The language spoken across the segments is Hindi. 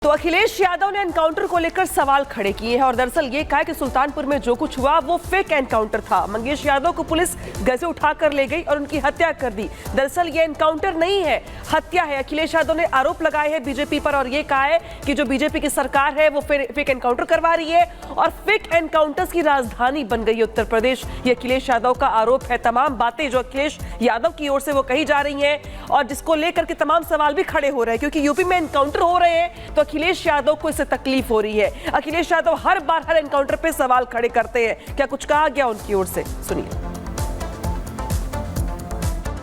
तो अखिलेश यादव ने एनकाउंटर को लेकर सवाल खड़े किए हैं और दरअसल ये कहा कि सुल्तानपुर में जो कुछ हुआ वो फेक एनकाउंटर था। मंगेश यादव को पुलिस घर से उठाकर ले गई और उनकी हत्या कर दी। दरअसल ये एनकाउंटर नहीं है, हत्या है। अखिलेश यादव ने आरोप लगाए हैं बीजेपी पर और ये कहा है कि जो बीजेपी की सरकार है वो फेक एनकाउंटर करवा रही है और फेक एनकाउंटर्स की राजधानी बन गई उत्तर प्रदेश। ये अखिलेश यादव का आरोप है। तमाम बातें जो अखिलेश यादव की ओर से वो कही जा रही हैं और जिसको लेकर के तमाम सवाल भी खड़े हो रहे हैं क्योंकि यूपी में एनकाउंटर हो रहे हैं तो अखिलेश यादव को इससे तकलीफ हो रही है। अखिलेश यादव हर बार हर एनकाउंटर पे सवाल खड़े करते हैं। क्या कुछ कहा गया उनकी ओर से, सुनिए।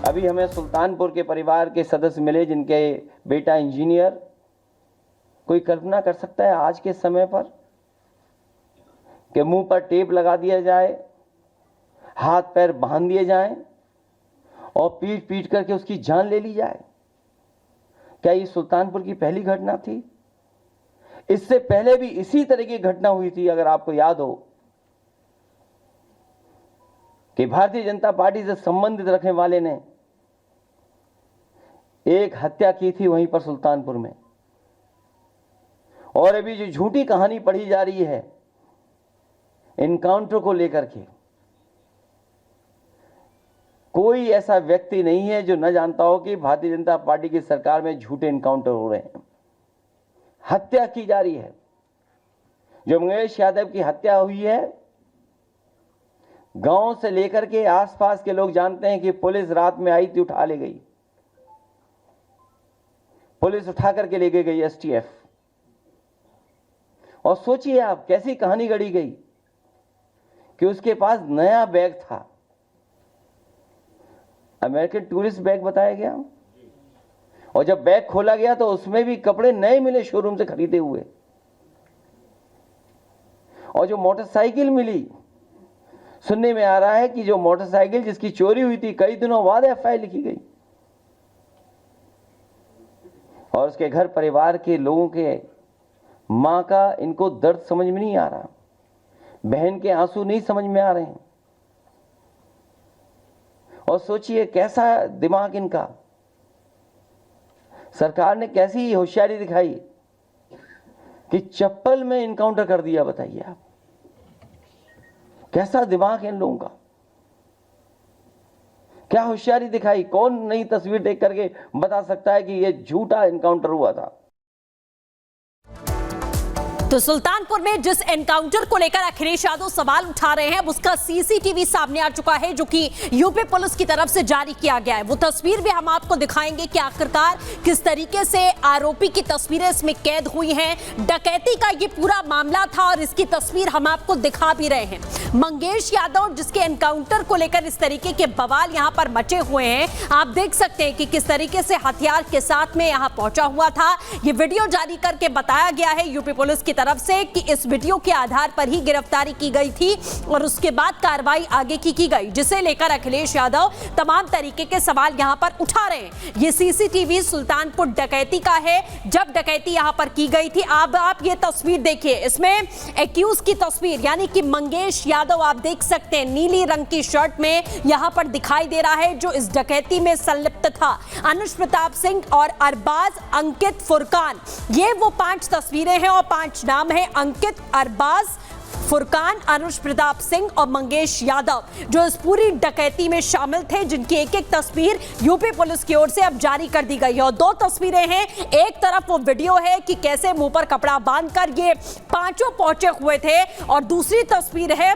अभी हमें सुल्तानपुर के परिवार के सदस्य मिले जिनके बेटा इंजीनियर। कोई कल्पना कर सकता है आज के समय पर कि मुंह पर टेप लगा दिया जाए, हाथ पैर बांध दिए जाएं और पीट पीट करके उसकी जान ले ली जाए? क्या ये सुल्तानपुर की पहली घटना थी? इससे पहले भी इसी तरह की घटना हुई थी। अगर आपको याद हो कि भारतीय जनता पार्टी से संबंधित रखने वाले ने एक हत्या की थी वहीं पर सुल्तानपुर में। और अभी जो झूठी कहानी पढ़ी जा रही है एनकाउंटर को लेकर के, कोई ऐसा व्यक्ति नहीं है जो न जानता हो कि भारतीय जनता पार्टी की सरकार में झूठे एनकाउंटर हो रहे हैं, हत्या की जा रही है। जो मंगेश यादव की हत्या हुई है, गांव से लेकर के आसपास के लोग जानते हैं कि पुलिस रात में आई थी, उठा ले गई। पुलिस उठा करके लेके गई एसटीएफ। और सोचिए आप कैसी कहानी गढ़ी गई कि उसके पास नया बैग था, अमेरिकन टूरिस्ट बैग बताया गया। और जब बैग खोला गया तो उसमें भी कपड़े नए मिले शोरूम से खरीदे हुए। और जो मोटरसाइकिल मिली, सुनने में आ रहा है कि जो मोटरसाइकिल जिसकी चोरी हुई थी कई दिनों बाद एफआईआर लिखी गई। और उसके घर परिवार के लोगों के मां का इनको दर्द समझ में नहीं आ रहा, बहन के आंसू नहीं समझ में आ रहे हैं। और सोचिए कैसा दिमाग इनका। सरकार ने कैसी होशियारी दिखाई कि चप्पल में इनकाउंटर कर दिया। बताइए आप कैसा दिमाग है इन लोगों का, क्या होशियारी दिखाई। कौन नई तस्वीर देख करके बता सकता है कि यह झूठा इनकाउंटर हुआ था? तो सुल्तानपुर में जिस एनकाउंटर को लेकर अखिलेश यादव सवाल उठा रहे हैं उसका सीसीटीवी सामने आ चुका है जो कि यूपी पुलिस की तरफ से जारी किया गया है। वो तस्वीर भी हम आपको दिखाएंगे कि आखिरकार किस तरीके से आरोपी की तस्वीरें इसमें कैद हुई हैं। डकैती का ये पूरा मामला था और इसकी तस्वीर हम आपको दिखा भी रहे हैं। मंगेश यादव जिसके एनकाउंटर को लेकर इस तरीके के बवाल यहां पर मचे हुए हैं, आप देख सकते हैं कि किस तरीके से हथियार के साथ में यहां पहुंचा हुआ था। ये वीडियो जारी करके बताया गया है यूपी पुलिस की तरफ से कि इस वीडियो के आधार पर ही गिरफ्तारी की गई थी और उसके बाद कार्रवाई आगे की गई, जिसे लेकर अखिलेश यादव तमाम तरीके के सवाल यहां पर उठा रहे हैं। ये सीसीटीवी सुल्तानपुर डकैती का है, जब डकैती यहां पर की गई थी। अब आप ये तस्वीर देखिए, इसमें एक्यूज की तस्वीर यानी कि मंगेश यादव आप देख सकते हैं नीली रंग की शर्ट में यहां पर दिखाई दे रहा है जो इस डकैती में संलिप्त था। अनुज प्रताप सिंह और अरबाज अंकित फुरकान, ये वो 5 तस्वीरें हैं और 5 नाम है, अंकित, अरबाज, फुरकान, अनुज प्रताप सिंह और मंगेश यादव, जो इस पूरी डकैती में शामिल थे, जिनकी एक-एक तस्वीर यूपी पुलिस की ओर से अब जारी कर दी गई है। और 2 तस्वीरें हैं, एक तरफ वो वीडियो है कि कैसे मुंह पर कपड़ा बांधकर ये पांचों पहुंचे हुए थे और दूसरी तस्वीर है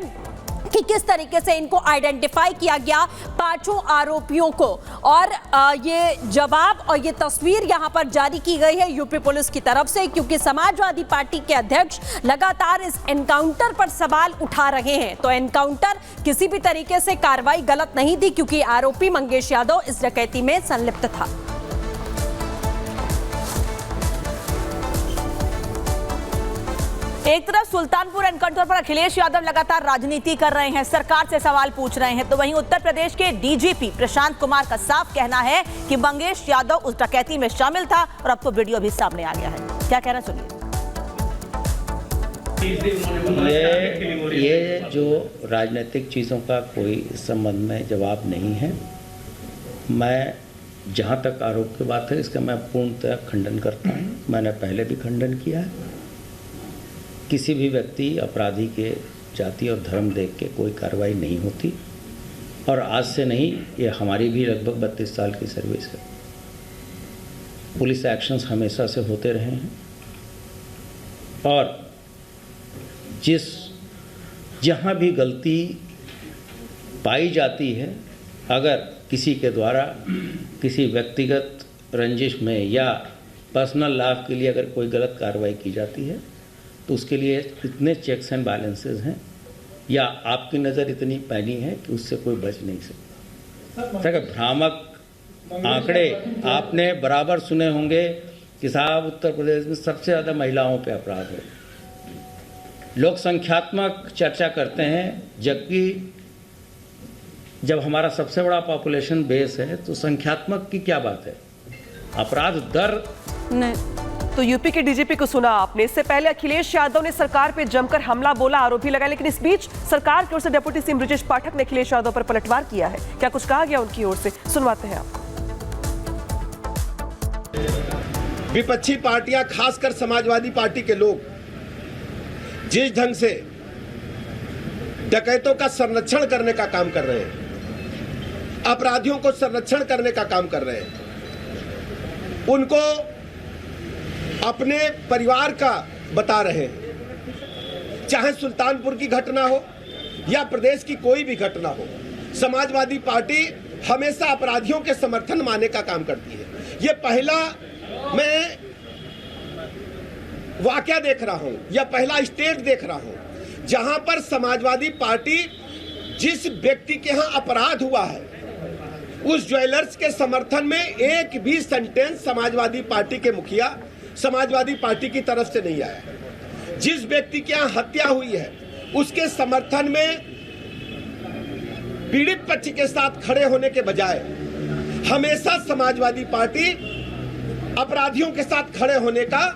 कि किस तरीके से इनको आइडेंटिफाई किया गया 5 आरोपियों को। और ये जवाब और ये तस्वीर यहां पर जारी की गई है यूपी पुलिस की तरफ से, क्योंकि समाजवादी पार्टी के अध्यक्ष लगातार इस एनकाउंटर पर सवाल उठा रहे हैं। तो एनकाउंटर किसी भी तरीके से कार्रवाई गलत नहीं थी क्योंकि आरोपी मंगेश यादव इस डकैती में संलिप्त था। एक तरफ सुल्तानपुर एनकाउंटर पर अखिलेश यादव लगातार राजनीति कर रहे हैं, सरकार से सवाल पूछ रहे हैं, तो वहीं उत्तर प्रदेश के डीजीपी प्रशांत कुमार का साफ कहना है कि मंगेश यादव उस डकैती में शामिल था और अब तो वीडियो भी सामने आ गया है। क्या कहना, सुनिए। ये जो राजनीतिक चीज़ों का कोई इस संबंध में जवाब नहीं है। मैं जहाँ तक आरोप की बात है इसका मैं पूर्णतः खंडन करता हूँ। मैंने पहले भी खंडन किया है। किसी भी व्यक्ति अपराधी के जाति और धर्म देख के कोई कार्रवाई नहीं होती, और आज से नहीं, ये हमारी भी लगभग 32 साल की सर्विस है। पुलिस एक्शंस हमेशा से होते रहे हैं, और जहाँ भी गलती पाई जाती है, अगर किसी के द्वारा किसी व्यक्तिगत रंजिश में या पर्सनल लाभ के लिए अगर कोई गलत कार्रवाई की जाती है, तो उसके लिए इतने चेक्स एंड बैलेंसेस हैं, या आपकी नज़र इतनी पैनी है कि उससे कोई बच नहीं सकता। भ्रामक आंकड़े आपने बराबर सुने होंगे कि साहब उत्तर प्रदेश में सबसे ज़्यादा महिलाओं पे अपराध है। लोग संख्यात्मक चर्चा करते हैं, जबकि जब हमारा सबसे बड़ा पॉपुलेशन बेस है तो संख्यात्मक की क्या बात है। अपराध दर तो यूपी के डीजीपी को सुना आपने। इससे पहले अखिलेश यादव ने सरकार पे जमकर हमला बोला, आरोप भी लगाया, लेकिन इस बीच सरकार की ओर से डिप्टी सीएम ब्रजेश पाठक ने अखिलेश यादव पर पलटवार किया है। क्या कुछ कहा गया उनकी ओर से, सुनवाते हैं आप। विपक्षी पार्टियां, खासकर समाजवादी पार्टी के लोग जिस ढंग से डकैतों का संरक्षण करने का काम कर रहे हैं, अपराधियों को संरक्षण करने का काम कर रहे हैं, उनको अपने परिवार का बता रहे हैं। चाहे सुल्तानपुर की घटना हो या प्रदेश की कोई भी घटना हो, समाजवादी पार्टी हमेशा अपराधियों के समर्थन माने का काम करती है। ये पहला मैं वाकया देख रहा हूं, या पहला स्टेट देख रहा हूं जहां पर समाजवादी पार्टी जिस व्यक्ति के यहां अपराध हुआ है उस ज्वेलर्स के समर्थन में एक भी सेंटेंस समाजवादी पार्टी के मुखिया, समाजवादी पार्टी की तरफ से नहीं आया। जिस व्यक्ति के यहां हत्या हुई है उसके समर्थन में पीड़ित पक्ष के साथ खड़े होने के बजाय हमेशा समाजवादी पार्टी अपराधियों के साथ खड़े होने का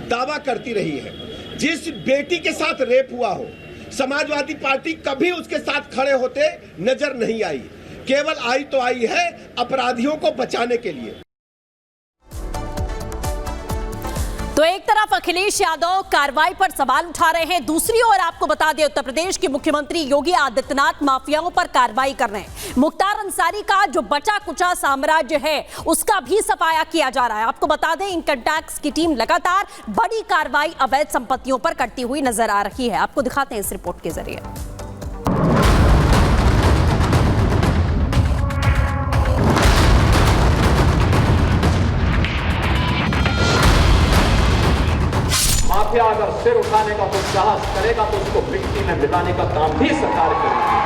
दावा करती रही है। जिस बेटी के साथ रेप हुआ हो, समाजवादी पार्टी कभी उसके साथ खड़े होते नजर नहीं आई, केवल आई तो आई है अपराधियों को बचाने के लिए। तो एक तरफ अखिलेश यादव कार्रवाई पर सवाल उठा रहे हैं, दूसरी ओर आपको बता दें उत्तर प्रदेश के मुख्यमंत्री योगी आदित्यनाथ माफियाओं पर कार्रवाई कर रहे हैं। मुख्तार अंसारी का जो बचा कुचा साम्राज्य है उसका भी सफाया किया जा रहा है। आपको बता दें इनकम टैक्स की टीम लगातार बड़ी कार्रवाई अवैध संपत्तियों पर करती हुई नजर आ रही है। आपको दिखाते हैं इस रिपोर्ट के जरिए। माफिया अगर सिर उठाने का कोई साहस करेगा तो उसको मिट्टी में मिलाने का काम भी सरकार करेगी।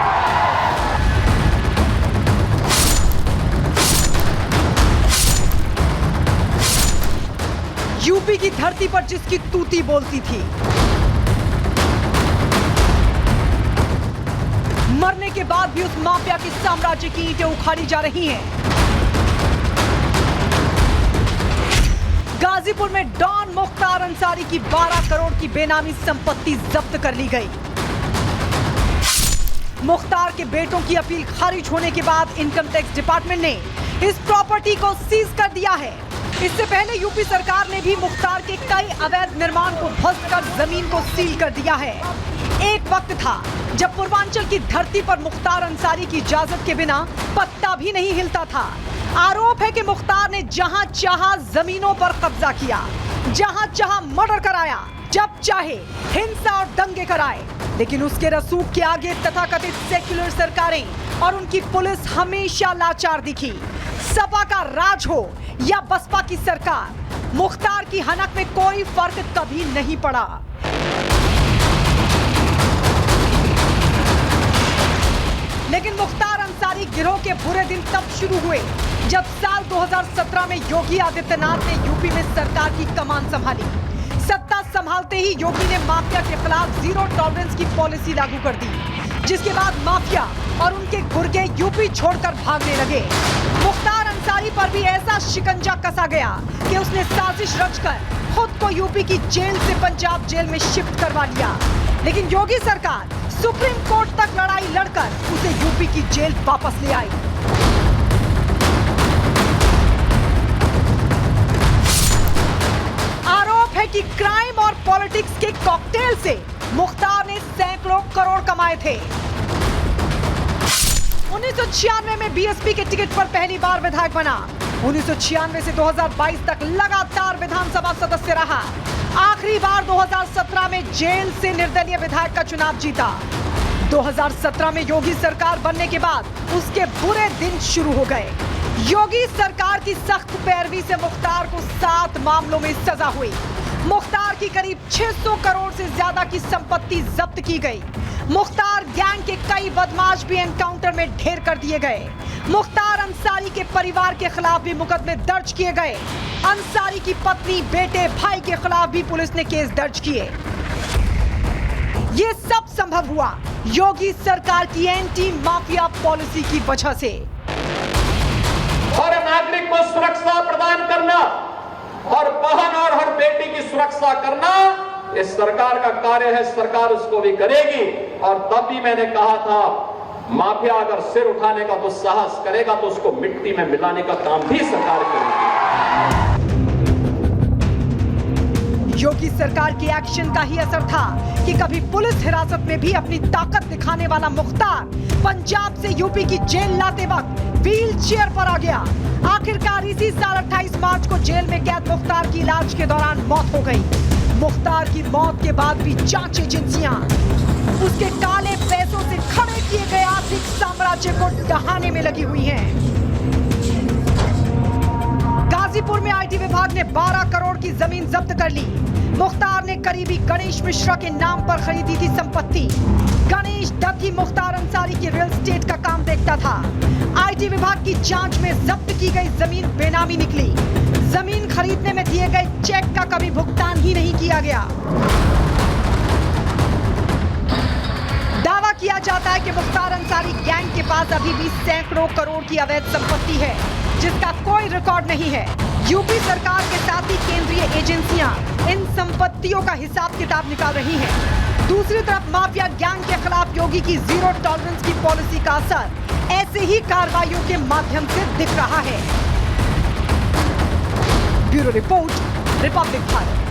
यूपी की धरती पर जिसकी तूती बोलती थी, मरने के बाद भी उस माफिया के साम्राज्य की ईंटें उखाड़ी जा रही हैं। गाजीपुर में डॉन मुख्तार अंसारी की 12 करोड़ की बेनामी संपत्ति जब्त कर ली गई। मुख्तार के बेटों की अपील खारिज होने के बाद इनकम टैक्स डिपार्टमेंट ने इस प्रॉपर्टी को सीज कर दिया है। इससे पहले यूपी सरकार ने भी मुख्तार के कई अवैध निर्माण को ध्वस्त कर जमीन को सील कर दिया है। एक वक्त था जब पूर्वांचल की धरती पर मुख्तार अंसारी की इजाजत के बिना पत्ता भी नहीं हिलता था। आरोप है कि मुख्तार ने जहां चाहा जमीनों पर कब्जा किया, जहां चाहा मर्डर कराया, जब चाहे हिंसा और दंगे कराए। लेकिन उसके रसूख के आगे तथाकथित सेक्युलर सरकारें और उनकी पुलिस हमेशा लाचार दिखी। सपा का राज हो या बसपा की सरकार, मुख्तार की हनक में कोई फर्क कभी नहीं पड़ा। लेकिन मुख्तार अंसारी गिरोह के बुरे दिन तब शुरू हुए जब साल 2017 में योगी आदित्यनाथ ने यूपी में सरकार की कमान संभाली। सत्ता संभालते ही योगी ने माफिया के खिलाफ जीरो टॉलरेंस की पॉलिसी लागू कर दी, जिसके बाद माफिया और उनके गुर्गे यूपी छोड़कर भागने लगे। मुख्तार अंसारी पर भी ऐसा शिकंजा कसा गया कि उसने साजिश रचकर खुद को यूपी की जेल से पंजाब जेल में शिफ्ट करवा लिया। लेकिन योगी सरकार सुप्रीम कोर्ट तक लड़ाई लड़कर उसे यूपी की जेल वापस ले आई। कि क्राइम और पॉलिटिक्स के कॉकटेल से मुख्तार ने सैकड़ों करोड़ कमाए थे। 1996 में बीएसपी के टिकट पर पहली बार विधायक बना। 1996 से 2022 तक लगातार विधानसभा सदस्य रहा। आखिरी बार 2017 में जेल से निर्दलीय विधायक का चुनाव जीता। 2017 में योगी सरकार बनने के बाद उसके बुरे दिन शुरू हो गए। योगी सरकार की सख्त पैरवी से मुख्तार को 7 मामलों में सजा हुई। मुख्तार की करीब 600 करोड़ से ज्यादा की संपत्ति जब्त की गई। मुख्तार गैंग के कई बदमाश भी एनकाउंटर में ढेर कर दिए गए। मुख्तार अंसारी के परिवार के खिलाफ भी मुकदमे दर्ज किए गए। अंसारी की पत्नी, बेटे, भाई के खिलाफ भी पुलिस ने केस दर्ज किए। ये सब संभव हुआ योगी सरकार की एंटी माफिया पॉलिसी की वजह से। हर नागरिक को सुरक्षा प्रदान करना और बहन और हर बेटी की सुरक्षा करना इस सरकार का कार्य है। सरकार उसको भी करेगी। और तब भी मैंने कहा था, माफिया अगर सिर उठाने का तो साहस करेगा तो उसको मिट्टी में मिलाने का काम भी सरकार करेगी। योगी सरकार के एक्शन का ही असर था कि कभी पुलिस हिरासत में भी अपनी ताकत दिखाने वाला मुख्तार पंजाब से यूपी की जेल लाते वक्त व्हील चेयर पर आ गया। आखिरकार इसी साल 28 मार्च को जेल में कैद मुख्तार की इलाज के दौरान मौत हो गई। मुख्तार की मौत के बाद भी जांच एजेंसियां उसके काले पैसों से खड़े किए गए आर्थिक साम्राज्य को डहाने में लगी हुई हैं। गाजीपुर में आईटी विभाग ने 12 करोड़ की जमीन जब्त कर ली। मुख्तार ने करीबी गणेश मिश्रा के नाम पर खरीदी थी संपत्ति। गणेश दत्त मुख्तार अंसारी की रियल एस्टेट का काम देखता था। आईटी विभाग की जांच में जब्त की गई जमीन बेनामी निकली। जमीन खरीदने में दिए गए चेक का कभी भुगतान ही नहीं किया गया। दावा किया जाता है कि मुख्तार अंसारी गैंग के पास अभी भी सैकड़ों करोड़ की अवैध संपत्ति है जिसका कोई रिकॉर्ड नहीं है। यूपी सरकार के साथ ही केंद्रीय एजेंसियां इन संपत्तियों का हिसाब किताब निकाल रही हैं। दूसरी तरफ माफिया गैंग के खिलाफ योगी की जीरो टॉलरेंस की पॉलिसी का असर ऐसे ही कार्रवाइयों के माध्यम से दिख रहा है। Bureau report, Republic Bharat.